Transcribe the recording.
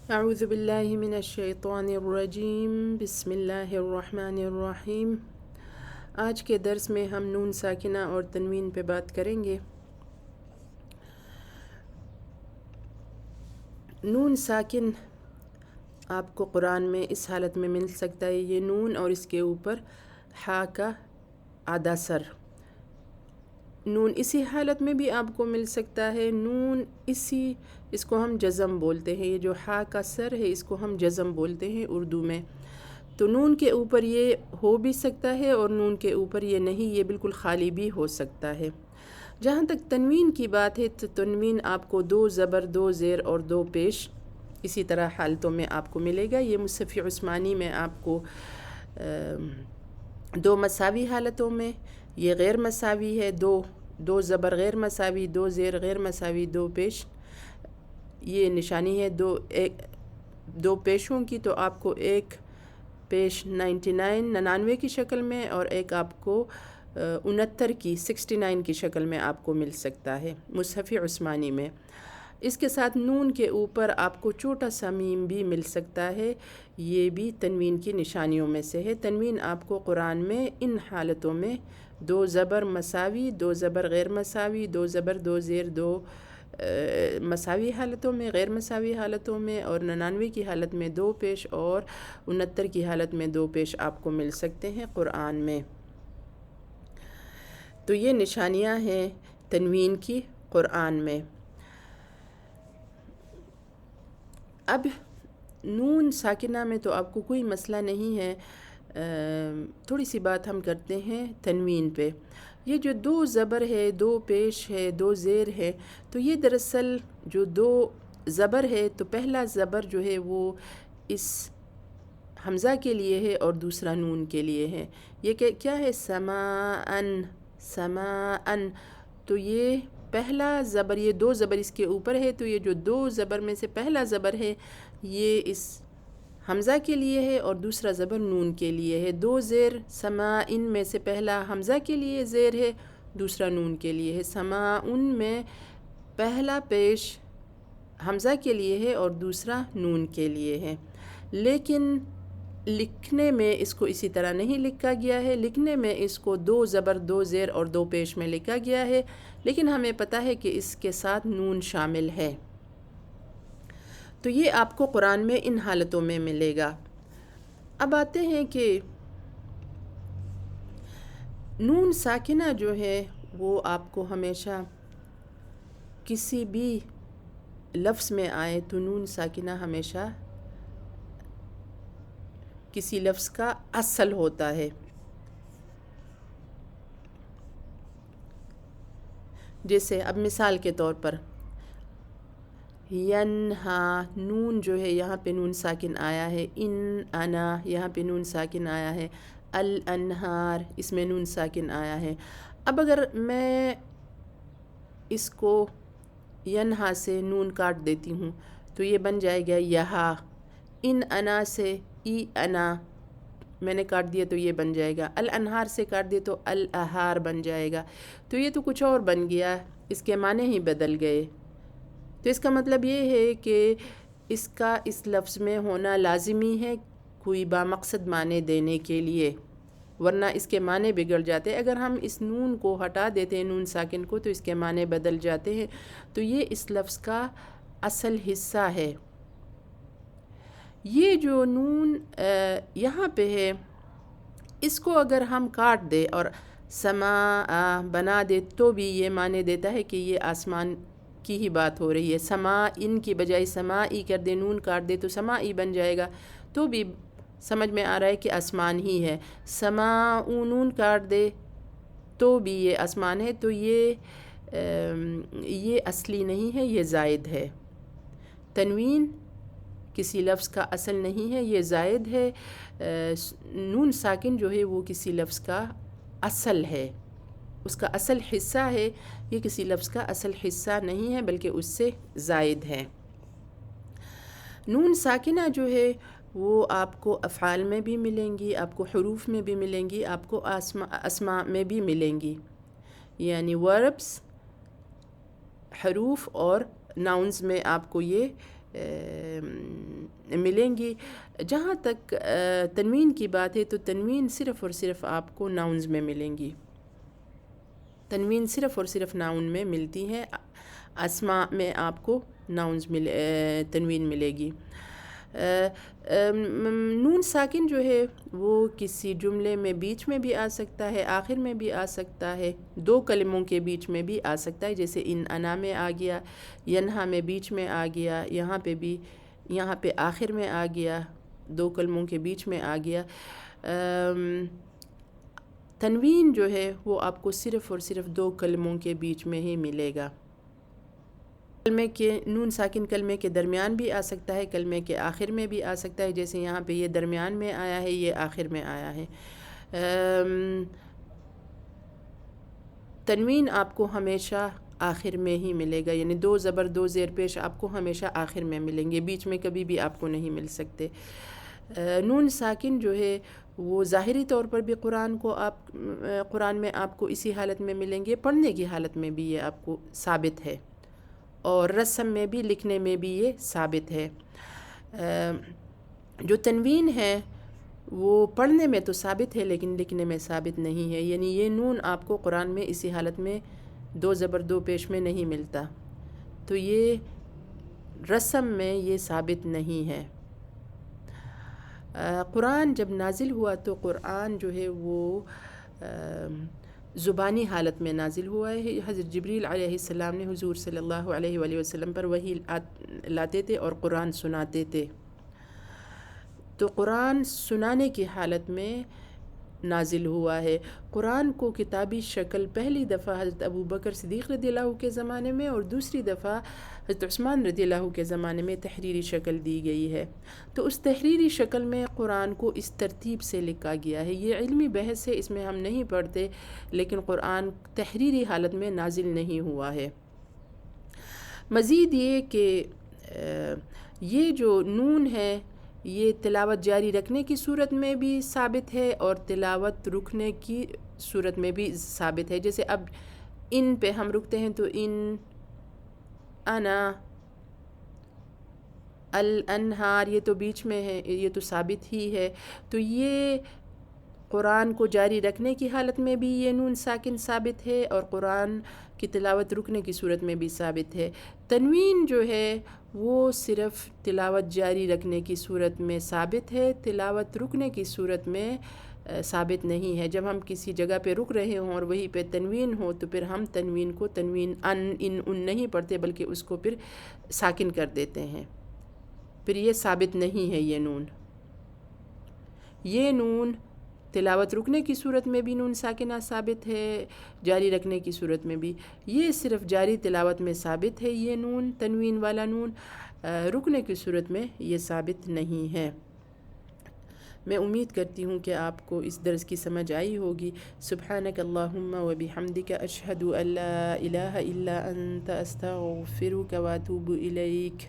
اعوذ باللہ من الشیطان الرجیم، بسم اللہ الرحمن الرحیم۔ آج کے درس میں ہم نون ساکنہ اور تنوین پہ بات کریں گے۔ نون ساکن آپ کو قرآن میں اس حالت میں مل سکتا ہے، یہ نون اور اس کے اوپر ہا کا آدھا سر۔ نون اسی حالت میں بھی آپ کو مل سکتا ہے، نون اس کو ہم جزم بولتے ہیں، یہ جو ہا کا سر ہے اس کو ہم جزم بولتے ہیں اردو میں۔ تو نون کے اوپر یہ ہو بھی سکتا ہے اور نون کے اوپر یہ نہیں، یہ بالکل خالی بھی ہو سکتا ہے۔ جہاں تک تنوین کی بات ہے تو تنوین آپ کو 2 زبر 2 زیر اور 2 پیش اسی طرح حالتوں میں آپ کو ملے گا۔ یہ مصحف عثمانی میں آپ کو 2 مساوی حالتوں میں، یہ غیر مساوی ہے، 2 زبر غیر مساوی، 2 زیر غیر مساوی، 2 پیش، یہ نشانی ہے 2 پیشوں کی، تو آپ کو ایک پیش 99 کی شکل میں اور ایک آپ کو 69 کی 69 کی شکل میں آپ کو مل سکتا ہے مصحف عثمانی میں۔ اس کے ساتھ نون کے اوپر آپ کو چھوٹا سا میم بھی مل سکتا ہے، یہ بھی تنوین کی نشانیوں میں سے ہے۔ تنوین آپ کو قرآن میں ان حالتوں میں 2 زبر مساوی، 2 زبر غیر مساوی، 2 زبر 2 زیر 2 مساوی حالتوں میں، غیر مساوی حالتوں میں، اور 99 کی حالت میں 2 پیش اور 69 کی حالت میں 2 پیش آپ کو مل سکتے ہیں قرآن میں۔ تو یہ نشانیاں ہیں تنوین کی قرآن میں۔ اب نون ساکنہ میں تو آپ کو کوئی مسئلہ نہیں ہے، تھوڑی سی بات ہم کرتے ہیں تنوین پہ۔ یہ جو 2 زبر ہے، 2 پیش ہے، 2 زیر ہے، تو یہ دراصل جو 2 زبر ہے تو پہلا زبر جو ہے وہ اس حمزہ کے لیے ہے اور دوسرا نون کے لیے ہے۔ یہ کیا ہے؟ سماعن، سماعن۔ تو یہ پہلا زبر، یہ 2 زبر اس کے اوپر ہے، تو یہ جو 2 زبر میں سے پہلا زبر ہے یہ اس حمزہ کے لیے ہے اور دوسرا زبر نون کے لیے ہے۔ 2 زیر سماعن میں سے پہلا حمزہ کے لیے زیر ہے، دوسرا نون کے لیے ہے۔ سماعن میں پہلا پیش حمزہ کے لیے ہے اور دوسرا نون کے لیے ہے، لیکن لکھنے میں اس کو اسی طرح نہیں لکھا گیا ہے۔ لکھنے میں اس کو 2 زبر 2 زیر اور 2 پیش میں لکھا گیا ہے، لیکن ہمیں پتہ ہے کہ اس کے ساتھ نون شامل ہے، تو یہ آپ کو قرآن میں ان حالتوں میں ملے گا۔ اب آتے ہیں کہ نون ساکنہ جو ہے وہ آپ کو ہمیشہ کسی بھی لفظ میں آئے تو نون ساکنہ ہمیشہ کسی لفظ کا اصل ہوتا ہے۔ جیسے اب مثال کے طور پر ینہا، نون جو ہے یہاں پہ نون ساکن آیا ہے، ان انا یہاں پہ نون ساکن آیا ہے، الانہار اس میں نون ساکن آیا ہے۔ اب اگر میں اس کو ینہا سے نون کاٹ دیتی ہوں تو یہ بن جائے گا یہا۔ ان انا سے ای انا میں نے کاٹ دیا تو یہ بن جائے گا۔ الانہار سے کاٹ دیا تو الاہار بن جائے گا، تو یہ تو کچھ اور بن گیا، اس کے معنی ہی بدل گئے۔ تو اس کا مطلب یہ ہے کہ اس کا اس لفظ میں ہونا لازمی ہے کوئی بامقصد معنی دینے کے لیے، ورنہ اس کے معنی بگڑ جاتے ہیں۔ اگر ہم اس نون کو ہٹا دیتے ہیں، نون ساکن کو، تو اس کے معنی بدل جاتے ہیں۔ تو یہ اس لفظ کا اصل حصہ ہے۔ یہ جو نون یہاں پہ ہے، اس کو اگر ہم کاٹ دے اور سما بنا دے تو بھی یہ معنی دیتا ہے کہ یہ آسمان کی ہی بات ہو رہی ہے۔ سما ان کی بجائے سمائی کر دے، نون کاٹ دے تو سمائی بن جائے گا، تو بھی سمجھ میں آ رہا ہے کہ آسمان ہی ہے۔ سما نون کاٹ دے تو بھی یہ آسمان ہے، تو یہ اصلی نہیں ہے، یہ زائد ہے۔ تنوین کسی لفظ کا اصل نہیں ہے، یہ زائد ہے۔ نون ساکن جو ہے وہ کسی لفظ کا اصل ہے، اس کا اصل حصہ ہے، یہ کسی لفظ کا اصل حصہ نہیں ہے بلکہ اس سے زائد ہے۔ نون ساکنہ جو ہے وہ آپ کو افعال میں بھی ملیں گی، آپ کو حروف میں بھی ملیں گی، آپ کو اسماء میں بھی ملیں گی، یعنی وربس، حروف اور ناؤنز میں آپ کو یہ ملیں گی۔ جہاں تک تنوین کی بات ہے تو تنوین صرف اور صرف آپ کو ناؤنز میں ملیں گی، تنوین صرف اور صرف ناؤن میں ملتی ہے، اسماء میں آپ کو تنوین ملے گی۔ نون ساکن جو ہے وہ کسی جملے میں بیچ میں بھی آ سکتا ہے، آخر میں بھی آ سکتا ہے، دو کلموں کے بیچ میں بھی آ سکتا ہے، جیسے انا میں آ گیا، ینہا میں بیچ میں آ گیا، یہاں پہ آخر میں آ گیا، دو کلموں کے بیچ میں آ گیا۔ تنوین جو ہے وہ آپ کو صرف اور صرف دو کلموں کے بیچ میں ہی ملے گا۔ کلمے کے نون ساکن کلمے کے درمیان بھی آ سکتا ہے، کلمے کے آخر میں بھی آ سکتا ہے، جیسے یہاں پہ یہ درمیان میں آیا ہے، یہ آخر میں آیا ہے۔ تنوین آپ کو ہمیشہ آخر میں ہی ملے گا، یعنی دو زبر دو زیر پیش آپ کو ہمیشہ آخر میں ملیں گے، بیچ میں کبھی بھی آپ کو نہیں مل سکتے۔ نون ساکن جو ہے وہ ظاہری طور پر بھی قرآن میں آپ کو اسی حالت میں ملیں گے، پڑھنے کی حالت میں بھی یہ آپ کو ثابت ہے، اور رسم میں بھی، لکھنے میں بھی یہ ثابت ہے۔ جو تنوین ہے وہ پڑھنے میں تو ثابت ہے لیکن لکھنے میں ثابت نہیں ہے، یعنی یہ نون آپ کو قرآن میں اسی حالت میں دو زبر دو پیش میں نہیں ملتا، تو یہ رسم میں یہ ثابت نہیں ہے۔ قرآن جب نازل ہوا تو قرآن جو ہے وہ زبانی حالت میں نازل ہوا ہے۔ حضرت جبریل علیہ السلام نے حضور صلی اللہ علیہ وآلہ وسلم پر وحی لاتے تھے اور قرآن سناتے تھے، تو قرآن سنانے کی حالت میں نازل ہوا ہے۔ قرآن کو کتابی شکل پہلی دفعہ حضرت ابوبکر صدیق رضی اللہ کے زمانے میں اور دوسری دفعہ حضرت عثمان رضی اللہ کے زمانے میں تحریری شکل دی گئی ہے، تو اس تحریری شکل میں قرآن کو اس ترتیب سے لکھا گیا ہے۔ یہ علمی بحث ہے، اس میں ہم نہیں پڑھتے، لیکن قرآن تحریری حالت میں نازل نہیں ہوا ہے۔ مزید یہ کہ یہ جو نون ہے یہ تلاوت جاری رکھنے کی صورت میں بھی ثابت ہے اور تلاوت رکنے کی صورت میں بھی ثابت ہے، جیسے اب ان پہ ہم رکتے ہیں تو ان، انا، الانہار، یہ تو بیچ میں ہے، یہ تو ثابت ہی ہے، تو یہ قرآن کو جاری رکھنے کی حالت میں بھی یہ نون ساکن ثابت ہے اور قرآن کی تلاوت رکنے کی صورت میں بھی ثابت ہے۔ تنوین جو ہے وہ صرف تلاوت جاری رکھنے کی صورت میں ثابت ہے، تلاوت رکنے کی صورت میں ثابت نہیں ہے۔ جب ہم کسی جگہ پہ رک رہے ہوں اور وہیں پہ تنوین ہو تو پھر ہم تنوین کو تنوین ان نہیں پڑھتے بلکہ اس کو پھر ساکن کر دیتے ہیں، پھر یہ ثابت نہیں ہے۔ یہ نون تلاوت رکنے کی صورت میں بھی نون ساکنہ ثابت ہے، جاری رکھنے کی صورت میں بھی، یہ صرف جاری تلاوت میں ثابت ہے، یہ نون تنوین والا نون، رکنے کی صورت میں یہ ثابت نہیں ہے۔ میں امید کرتی ہوں کہ آپ کو اس درس کی سمجھ آئی ہوگی۔ سبحانک اللہم و بحمدک، اشہد ان لا الہ الا انت، استغفرک و اتوب الیک۔